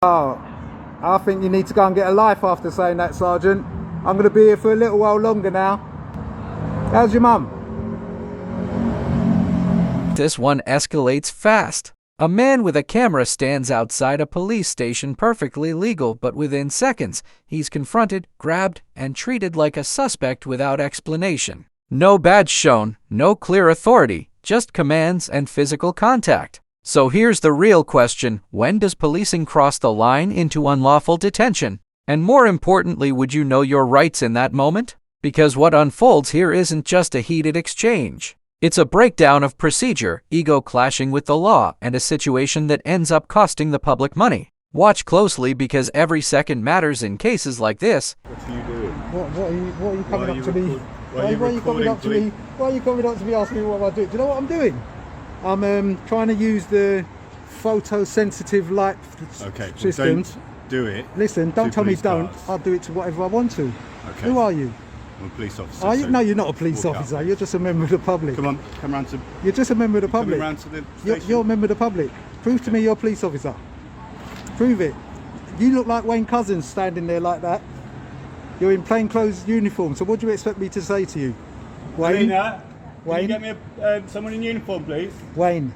Oh, I think you need to go and get a life after saying that, Sergeant. I'm going to be here for a little while longer now. How's your mum? This one escalates fast. A man with a camera stands outside a police station, perfectly legal, but within seconds, he's confronted, grabbed, and treated like a suspect without explanation. No badge shown, no clear authority, just commands and physical contact. So here's the real question: when does policing cross the line into unlawful detention? And more importantly, would you know your rights in that moment? Because what unfolds here isn't just a heated exchange. It's a breakdown of procedure, ego clashing with the law, and a situation that ends up costing the public money. Watch closely, because every second matters in cases like this. What are you doing? What are you coming up to me? Why are you coming up to me? Why are you coming up to me asking me what am I doing? Do you know what I'm doing? I'm trying to use the photosensitive light systems. Don't do it. Listen, don't tell me don't. I'll do it to whatever I want to. Okay. Who are you? I'm a police officer. Are you? So no, you're not a police officer. You're just a member of the public. Come on, come round to... You're just a member of the public. Come round to the station. You're a member of the public. Prove to me you're a police officer. Prove it. You look like Wayne Cousins standing there like that. You're in plainclothes uniform, so what do you expect me to say to you? Wayne? Alina, Wayne? can you get me someone in uniform, please? Wayne?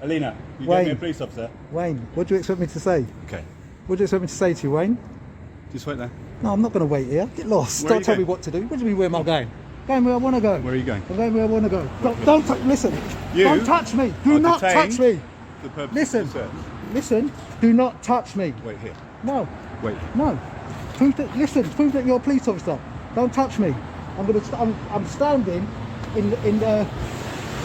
Alina, you Wayne. get me a police officer? Wayne, what do you expect me to say? Okay. What do you expect me to say to you, Wayne? Just wait there. No, I'm not going to wait here. Get lost. Where are Don't you tell me going? what to do. What do you mean, where am I going? Going where I want to go. Where are you going? I'm going where I want to go. Don't listen. You Don't touch me. Do not touch me. For the purpose Listen. of the search. Listen. Do not touch me. Wait here. No. Wait. No. Prove that you're a police officer. Don't touch me. I'm standing in the.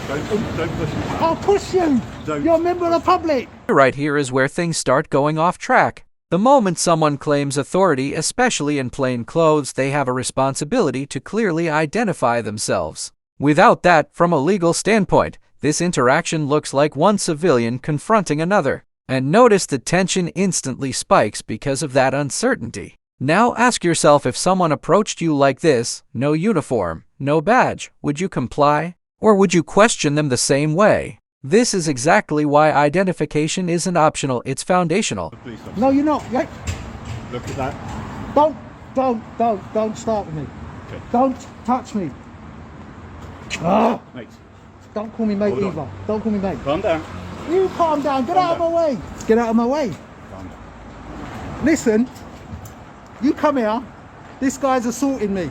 Don't push me. I'll push you. You're a member of the public. Right here is where things start going off track. The moment someone claims authority, especially in plain clothes, they have a responsibility to clearly identify themselves. Without that, from a legal standpoint, this interaction looks like one civilian confronting another. And notice the tension instantly spikes because of that uncertainty. Now ask yourself, if someone approached you like this, no uniform, no badge, would you comply? Or would you question them the same way? This is exactly why identification isn't optional, it's foundational. No, you're not. Look at that. Don't start with me. Okay. Don't touch me. Ah, Mate. don't call me mate Hold on. either. Don't call me mate. Calm down. You calm down. Get out of my way. Get out of my way. Calm down. Listen, you come here. This guy's assaulting me.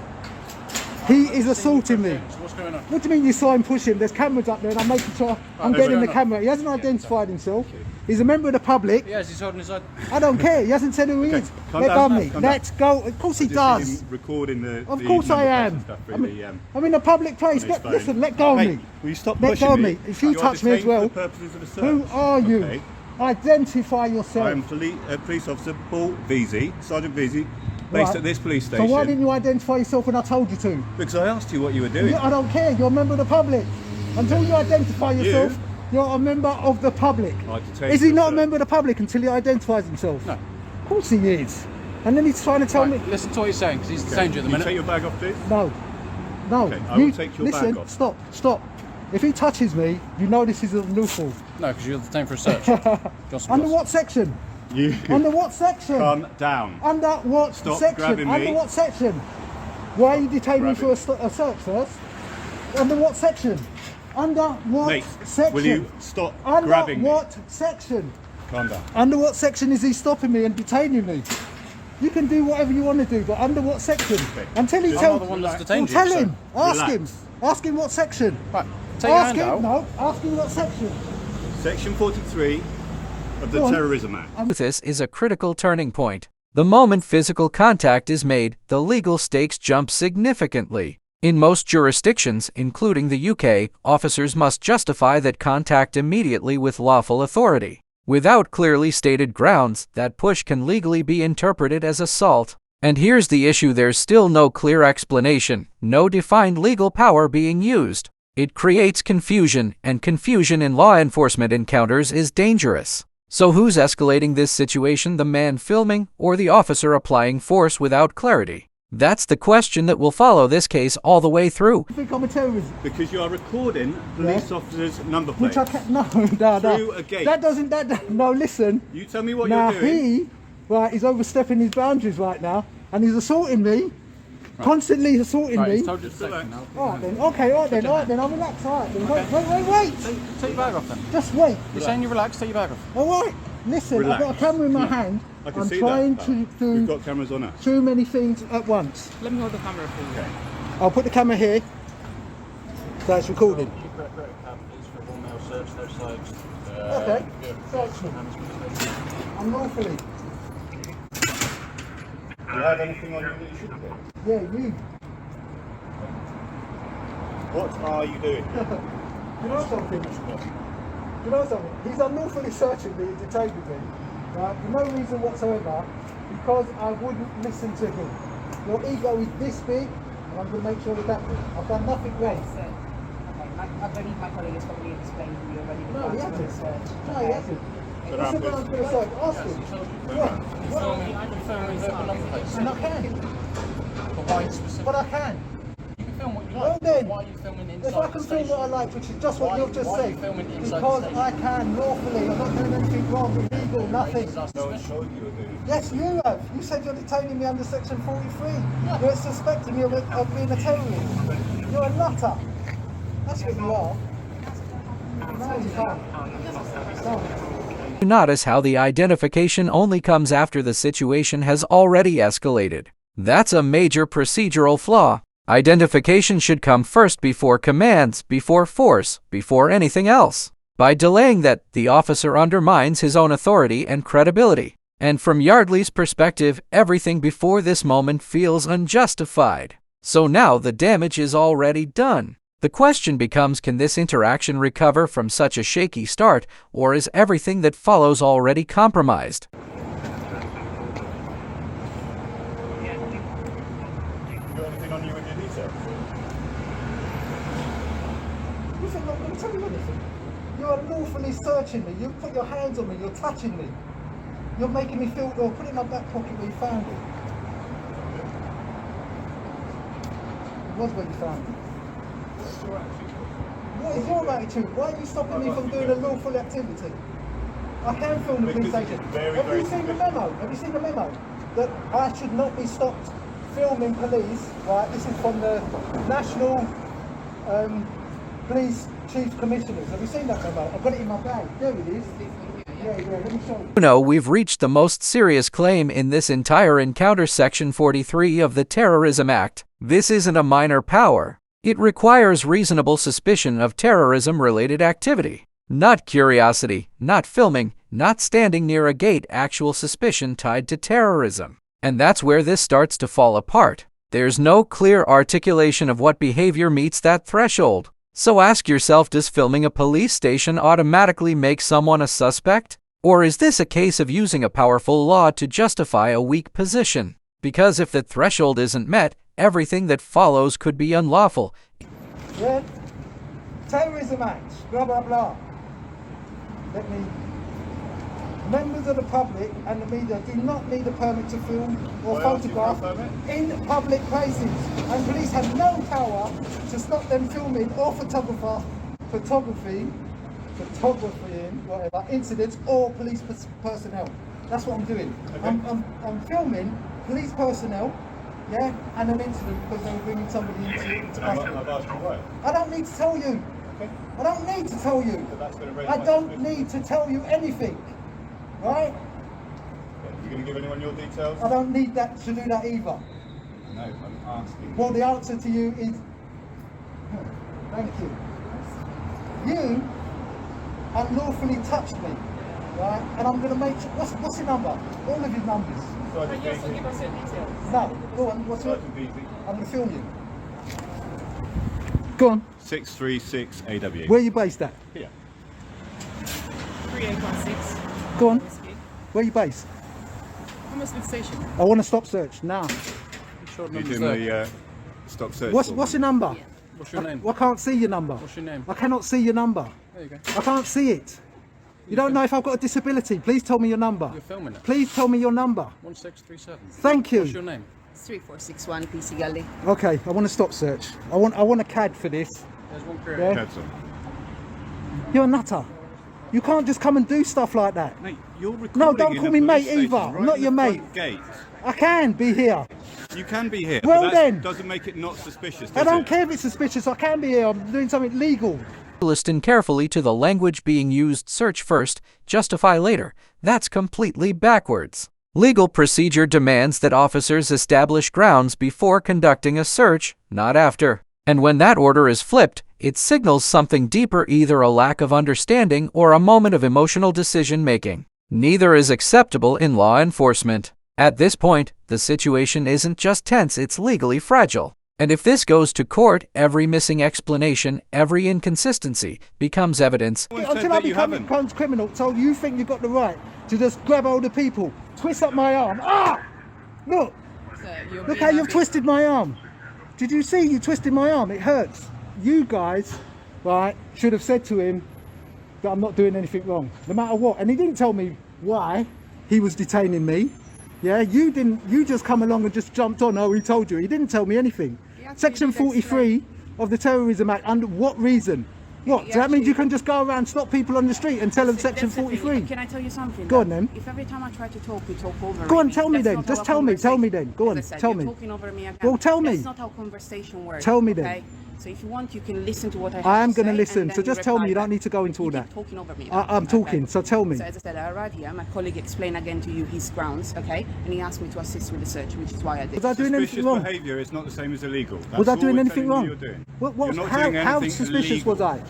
He is assaulting me. What's going on? What do you mean you saw him push him? There's cameras up there and I'm making sure I'm getting the camera. He hasn't identified himself. He's a member of the public. Yes, he's holding his head. I don't care. He hasn't said who he is. calm Let down, go of me. calm down. Let's go. Of course he does. Recording the Of course I am. I'm in a public place. on his phone. Listen, let go of Mate, me. will you stop Let pushing go of me? me. If you You're touch me as detained well, for the purposes of a search. who are you? Okay. Identify yourself. I am police officer Paul Veazey, Sergeant Veazey, based Right. at this police station. So why didn't you identify yourself when I told you to? Because I asked you what you were doing. I don't care. You're a member of the public. Until you identify yourself, you're a member of the public. I detain Is he you, not a sir. member of the public until he identifies himself? No. Of course he is. And then he's trying to tell me. Listen to what he's saying, because he's detained you at the Can you minute. take your bag off, please? No. No. Okay, I will take your listen, bag off. Stop. If he touches me, you know this is unlawful. No, because you're detained for a search. Johnson Under Ross. what section? You Under what section? calm down. Under what Stop section? grabbing me. Under what section? Why are you detaining me Grab for a search first? Under what section? Under what Mate, section? will you stop Under grabbing me? what section? Calm down. Under what section is he stopping me and detaining me? You can do whatever you want to do, but under what section? Okay. Until he I'm tells not the one that's well, detained you, tell so him. Ask him. relax. Ask him what section. Right, take your Ask hand him. out. No. Ask him what section. Section 43 of the Go on. Terrorism Act. This is a critical turning point. The moment physical contact is made, the legal stakes jump significantly. In most jurisdictions, including the UK, officers must justify that contact immediately with lawful authority. Without clearly stated grounds, that push can legally be interpreted as assault. And here's the issue: there's still no clear explanation, no defined legal power being used. It creates confusion, and confusion in law enforcement encounters is dangerous. So who's escalating this situation, the man filming or the officer applying force without clarity? That's the question that will follow this case all the way through. You think I'm a terrorist? Because you are recording police officers' number Which plates. I can't. No, no. Through a gate. That doesn't. No, listen. You tell me what Now you're doing. he's overstepping his boundaries right now, and he's assaulting me, constantly assaulting Right, me. he's told you to take it now. All right then. Okay. All right then. I'll relax. All right then. Wait. Take your bag off then. Just wait. You're saying you relax, take your bag off. All right. Listen, Relax. I've got a camera in my hand. I can I'm see trying that. to We've do got cameras on us. too many things at once. Let me hold the camera for you. Okay. I'll put the camera here. So it's recording. Okay. Search me. Unlawfully. Do you have anything on you that you shouldn't do? Yeah, you. What are you doing? You know something? You know something? He's unlawfully searching me and detaining me, right? For no reason whatsoever, because I wouldn't listen to him. Your ego is this big, and I'm going to make sure that that big. I've done nothing wrong. So, okay, I believe my colleague has probably explained to you already the No, he grounds for the hasn't. search. No, he hasn't. What's the grounds for the search? Ask him. What? And I can. But why specifically? But I can. You can film what you Well like. then, Why are you filming inside if I can the film station? what I like, which is just what Why- you've just why are said, you filming inside the because station? I can lawfully, I'm not doing anything wrong, illegal, nothing. No one told you were doing it. Yes, you have. You said you're detaining me under section 43. You're suspecting me of being a terrorist. You're a nutter. That's what you are. No, you can't. No. You notice how the identification only comes after the situation has already escalated. That's a major procedural flaw. Identification should come first before commands, before force, before anything else. By delaying that, the officer undermines his own authority and credibility. And from Yardley's perspective, everything before this moment feels unjustified. So now the damage is already done. The question becomes, can this interaction recover from such a shaky start, or is everything that follows already compromised? You got anything on you with your details? You think I'm going to tell you anything? You're lawfully searching me. You put your hands on me. You're touching me. You're making me feel ill. Put it in my back pocket where you found it. It was where you found it. What is your attitude? Why are you stopping me from doing a lawful activity? I can film the police Because station. it's very, Have very you seen the memo? Have you seen the memo? That I should not be stopped filming police, right? This is from the National Police Chief Commissioners. Have you seen that memo? I've got it in my bag. There it is. Yeah, let me show you. You know, we've reached the most serious claim in this entire encounter, Section 43 of the Terrorism Act. This isn't a minor power. It requires reasonable suspicion of terrorism-related activity. Not curiosity, not filming, not standing near a gate, actual suspicion tied to terrorism. And that's where this starts to fall apart. There's no clear articulation of what behavior meets that threshold. So ask yourself, does filming a police station automatically make someone a suspect? Or is this a case of using a powerful law to justify a weak position? Because if the threshold isn't met, everything that follows could be unlawful. Yeah? Terrorism Act, blah, blah, blah. Let me... Members of the public and the media do not need a permit to film or Why else you got a photograph permit? in public places. And police have no power to stop them filming or photographing, whatever, incidents or police personnel. That's what I'm doing. Okay. I'm filming police personnel, yeah, and an incident because they were bringing somebody into custody. I've asked you why. I don't need to tell you. Okay. I don't need to tell you. So that's going to raise I my don't suspicion. need to tell you anything, right? You going to give anyone your details? I don't need that to do that either. No, I'm asking. Well, the answer to you is, thank you. You unlawfully touched me, right? And I'm going to make sure, what's your number? All of your numbers. Sergeant Can you also Beasley. give us your details? No, go on, what's your, Sergeant Beasley. I'm going to film you. Go on, 636 AW. where are you based at? Here. 3816. Go on, Whiskey. where are you based? Hammersmith Station. I want to stop search now. Short You're number's doing there. the stop search. What's for your number? What's your name? I can't see your number. What's your name? I cannot see your number. There you go. I can't see it. You don't know if I've got a disability. Please tell me your number. You're filming it. Please tell me your number. 1637. Thank you. What's your name? It's 3461 PC Gully. Okay, I want a stop search. I want a CAD for this. There's one period. Yeah? That's all. You're a nutter. You can't just come and do stuff like that. Mate, you're recording. No, don't in call a me police mate station, either. right I'm not in your the mate. front Gate. I can be here. You can be here. Well but that then. doesn't make it not suspicious. I does don't it? care if it's suspicious. I can be here. I'm doing something legal. Listen carefully to the language being used. Search first, justify later. That's completely backwards. Legal procedure demands that officers establish grounds before conducting a search, not after. And when that order is flipped, it signals something deeper, either a lack of understanding or a moment of emotional decision-making. Neither is acceptable in law enforcement. At this point, the situation isn't just tense, it's legally fragile. And if this goes to court, every missing explanation, every inconsistency becomes evidence. No one said Until I that you haven't. become criminal, so you think you've got the right to just grab hold of people, twist up my arm. Ah! Look! Look how you've twisted my arm. Did you see you twisted my arm? It hurts. You guys, right, should have said to him that I'm not doing anything wrong, no matter what. And he didn't tell me why he was detaining me. Yeah, you didn't. You just come along and just jumped on. Oh, he told you. He didn't tell me anything. Section 43 of the Terrorism Act. Under what reason? What? So that means you can just go around, stop people on the street and tell them Section 43? Can I tell you something? Go on then. If every time I try to talk, you talk over me. Go on, tell me that's then. not Just how tell me. Tell me conversation- then. Go on, As I said, tell you're me. talking over me again. Well, tell me. That's not how conversation works. Tell me then. okay? So if you want, you can listen to what I have I am to going to say, listen. and So then just you tell me. reply You don't back. need to go into all You that. keep talking over me. I'm talking. So tell me. So as I said, I arrived here. My colleague explained again to you his grounds, okay? And he asked me to assist with the search, which is why I did. Was I doing anything Suspicious wrong? behaviour is not the same as illegal. That's Was I all doing we're anything telling wrong? you you're doing. What, You're not doing how anything suspicious illegal. was I?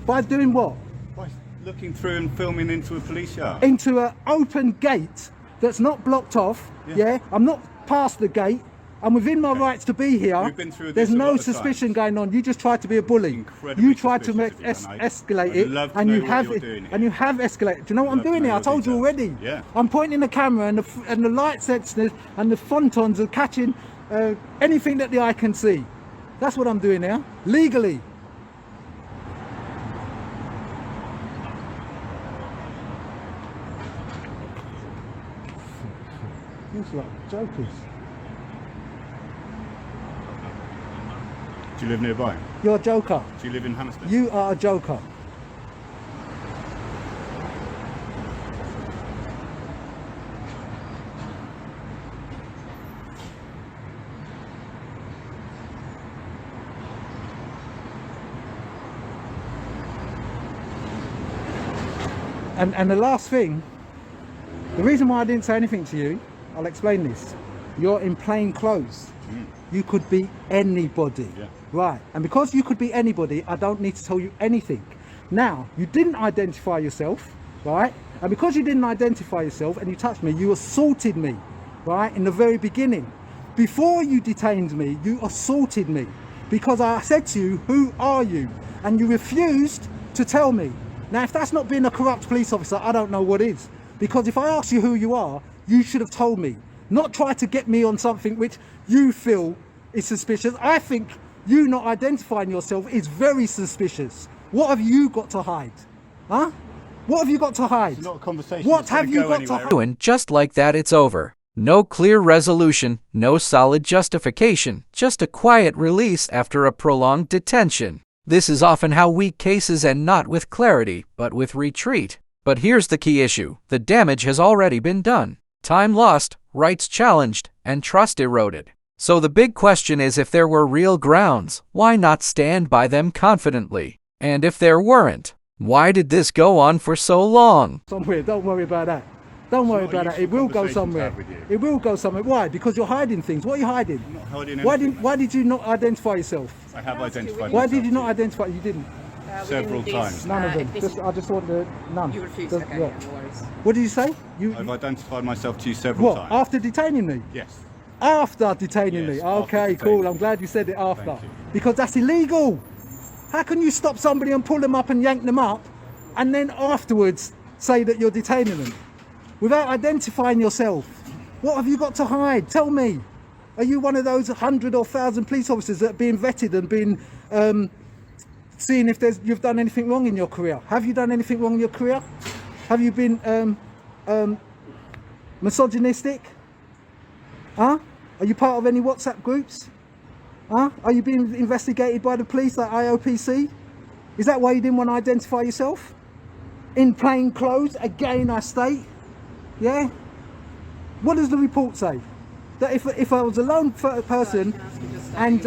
By doing what? By looking through and filming into a police yard. Into an open gate that's not blocked off. Yeah, I'm not past the gate. I'm within my rights to be here. We've been through There's this a no lot of suspicion times. going on. You just tried to be a bully. Incredibly You tried to make suspicious of you, and escalate I'd it, love to and know you what have you're it, doing here. and you have escalated. Do you know what I'm Love to doing know here? I your told you details. already. Yeah. I'm pointing the camera, and the light sensors and the photons are catching anything that the eye can see. That's what I'm doing here, legally. Looks like jokers. Do you live nearby? You're a joker. Do you live in Hammersmith? You are a joker. And the last thing, the reason why I didn't say anything to you, I'll explain this. You're in plain clothes. You could be anybody. Yeah. Right. And because you could be anybody, I don't need to tell you anything. Now, you didn't identify yourself, right? And because you didn't identify yourself and you touched me, you assaulted me, right? In the very beginning. Before you detained me, you assaulted me because I said to you, who are you? And you refused to tell me. Now, if that's not being a corrupt police officer, I don't know what is. Because if I ask you who you are, you should have told me. Not try to get me on something which you feel is suspicious. I think you not identifying yourself is very suspicious. What have you got to hide? Huh? What have you got to hide? It's not a conversation. What It's gonna have you go got to anywhere. hide? And just like that, it's over. No clear resolution, no solid justification, just a quiet release after a prolonged detention. This is often how weak cases end, not with clarity, but with retreat. But here's the key issue. The damage has already been done. Time lost, rights challenged, and trust eroded. So the big question is, if there were real grounds, why not stand by them confidently? And if there weren't, why did this go on for so long? Somewhere, don't worry about that. Don't worry not a about that. It useful will go conversation to somewhere. have with you. It will go somewhere. Why? Because you're hiding things. What are you hiding? I'm not hiding Why anything. why did you not identify yourself? I have identified Why myself did you not to identify? You didn't. Several times. None of them. If this Just, I just want the none. You refused, Just- okay, yeah. yeah, no worries. What did you say? You I've identified myself to you several what? times. After detaining me? Yes. After detaining Yes, me. after Okay, detaining cool. me. I'm glad you said it after. Thank you. Because that's illegal. How can you stop somebody and pull them up and yank them up and then afterwards say that you're detaining them without identifying yourself? What have you got to hide? Tell me. Are you one of those 100 or 1,000 police officers that are being vetted and being seeing if you've done anything wrong in your career? Have you done anything wrong in your career? Have you been misogynistic? Huh? Are you part of any WhatsApp groups? Huh? Are you being investigated by the police like IOPC? Is that why you didn't want to identify yourself? In plain clothes, again I state. Yeah? What does the report say? That if I was a lone person and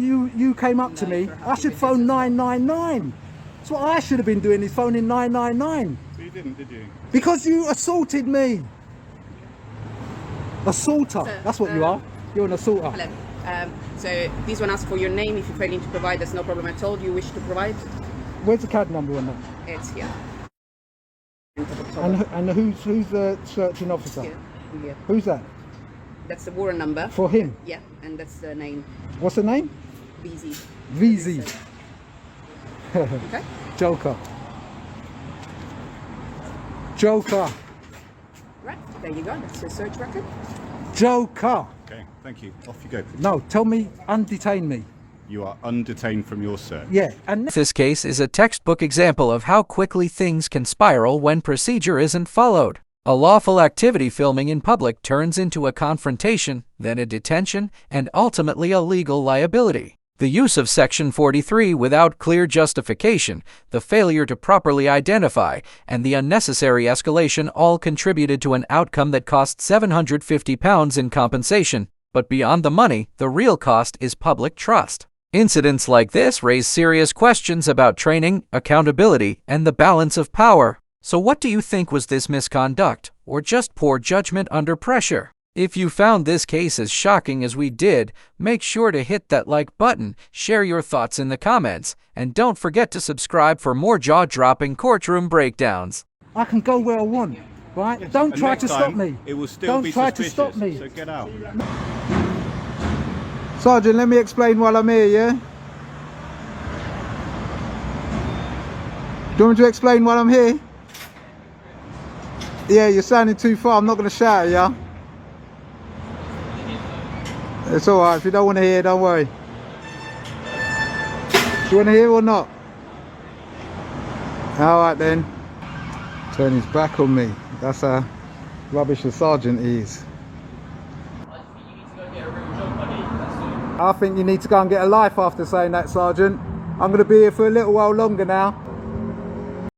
you came up to me, I should phone 999. That's what I should have been doing, is phoning 999. So you didn't, did you? Because you assaulted me. Assaulter. That's what you are. You're an assaulter. Hello. So this one asks for your name. If you're failing to provide, there's no problem at all. Do you wish to provide? Where's the CAD number on that? It's here. And who's the searching officer? Here. Who's that? That's the warrant number. For him? Yeah, and that's the name. What's the name? VZ. VZ. Okay. Joker. Joker. Right. There you go. That's your search record. Joker. Okay, thank you. Off you go. No, tell me, undetain me. You are undetained from your search. Yeah, and This case is a textbook example of how quickly things can spiral when procedure isn't followed. A lawful activity filming in public turns into a confrontation, then a detention, and ultimately a legal liability. The use of Section 43 without clear justification, the failure to properly identify, and the unnecessary escalation all contributed to an outcome that cost £750 in compensation. But beyond the money, the real cost is public trust. Incidents like this raise serious questions about training, accountability, and the balance of power. So what do you think was this misconduct, or just poor judgment under pressure? If you found this case as shocking as we did, make sure to hit that like button, share your thoughts in the comments, and don't forget to subscribe for more jaw-dropping courtroom breakdowns. I can go where I want, right? Yes. Don't And try next to stop time, me. It will still Don't be try to suspicious, stop me. so get out. Sergeant, let me explain while I'm here, yeah? Do you want me to explain while I'm here? Yeah, you're sounding too far. I'm not going to shout at you. It's alright. If you don't want to hear, don't worry. Do you want to hear or not? Alright then. Turn his back on me. That's how rubbish the sergeant is. I think you need to go and get a life after saying that, Sergeant. I'm going to be here for a little while longer now.